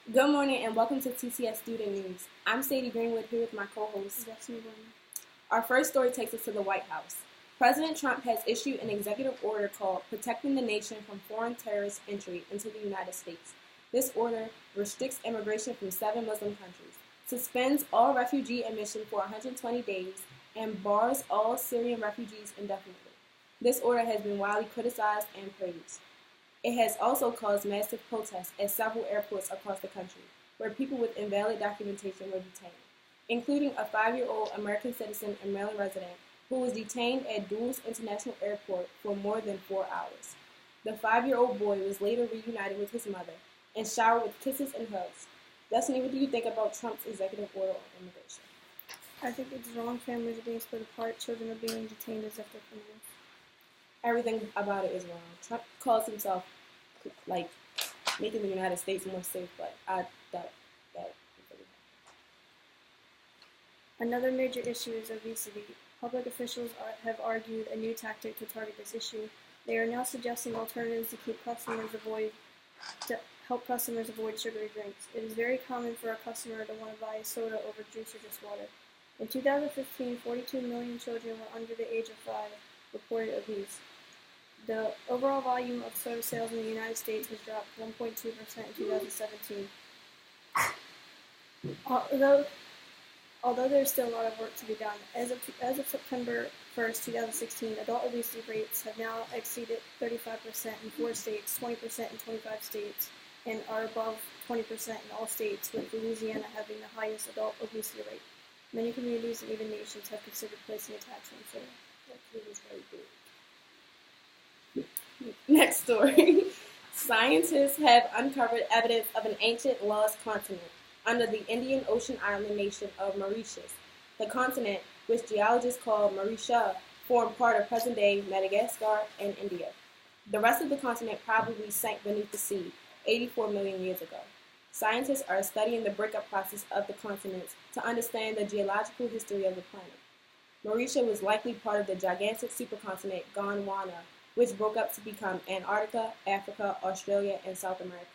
Good morning and welcome to TCS Student News. I'm Sadie Greenwood here with my co-host. Our first story takes us to the White House. President Trump has issued an executive order called Protecting the Nation from Foreign Terrorist Entry into the United States. This order restricts immigration from 7 Muslim countries, suspends all refugee admission for 120 days, and bars all Syrian refugees indefinitely. This order has been widely criticized and praised. It has also caused massive protests at several airports across the country, where people with invalid documentation were detained, including a 5-year-old American citizen and Maryland resident who was detained at Dulles International Airport for more than 4 hours. The 5-year-old boy was later reunited with his mother and showered with kisses and hugs. Destiny, what do you think about Trump's executive order on immigration? I think it's wrong. Families are being split apart. Children are being detained as if they're criminals. Everything about it is wrong. Trump calls himself making the United States more safe, but I doubt that. Another major issue is obesity. Public officials have argued a new tactic to target this issue. They are now suggesting alternatives to help customers avoid sugary drinks. It is very common for a customer to want to buy a soda over juice or just water. In 2015, 42 million children were under the age of 5 reported obese. The overall volume of soda sales in the United States has dropped 1.2% in 2017. Although there is still a lot of work to be done, as of September 1st, 2016, adult obesity rates have now exceeded 35% in 4 states, 20% in 25 states, and are above 20% in all states, with Louisiana having the highest adult obesity rate. Many communities and even nations have considered placing a tax on soda. That is very good. Next story. Scientists have uncovered evidence of an ancient lost continent under the Indian Ocean island nation of Mauritius. The continent, which geologists call Mauritius, formed part of present-day Madagascar and India. The rest of the continent probably sank beneath the sea 84 million years ago. Scientists are studying the breakup process of the continents to understand the geological history of the planet. Mauritius was likely part of the gigantic supercontinent Gondwana, which broke up to become Antarctica, Africa, Australia, and South America.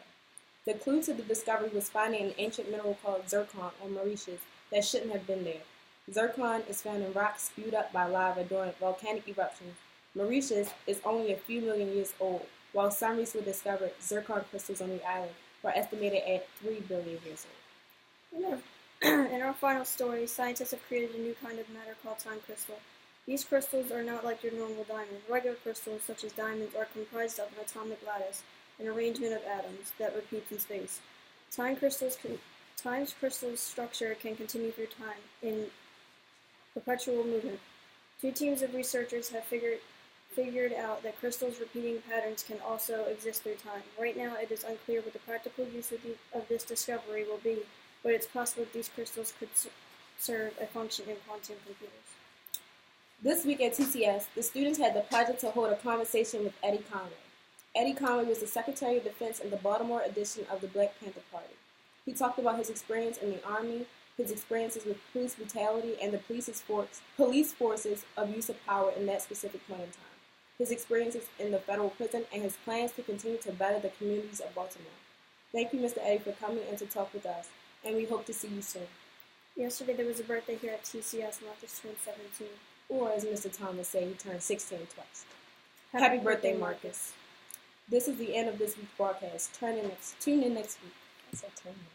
The clue to the discovery was finding an ancient mineral called zircon on Mauritius that shouldn't have been there. Zircon is found in rocks spewed up by lava during volcanic eruptions. Mauritius is only a few million years old, while some recently discovered zircon crystals on the island were estimated at 3 billion years old. In our final story, scientists have created a new kind of matter called time crystal. These crystals are not like your normal diamond. Regular crystals, such as diamonds, are comprised of an atomic lattice, an arrangement of atoms that repeats in space. Time crystals' structure can continue through time in perpetual movement. 2 teams of researchers have figured out that crystals' repeating patterns can also exist through time. Right now, it is unclear what the practical use of this discovery will be, but it's possible that these crystals could serve a function in quantum computers. This week at TCS, the students had the pleasure to hold a conversation with Eddie Conway. Eddie Conway was the Secretary of Defense in the Baltimore edition of the Black Panther Party. He talked about his experience in the Army, his experiences with police brutality, and the police force's abuse of power in that specific point in time, his experiences in the federal prison, and his plans to continue to better the communities of Baltimore. Thank you, Mr. Eddie, for coming in to talk with us, and we hope to see you soon. Yesterday there was a birthday here at TCS. Marcus turned 17. Or as Mr. Thomas said, he turned 16 twice. Happy birthday, Marcus. This is the end of this week's broadcast. Tune in next week. I said turn in.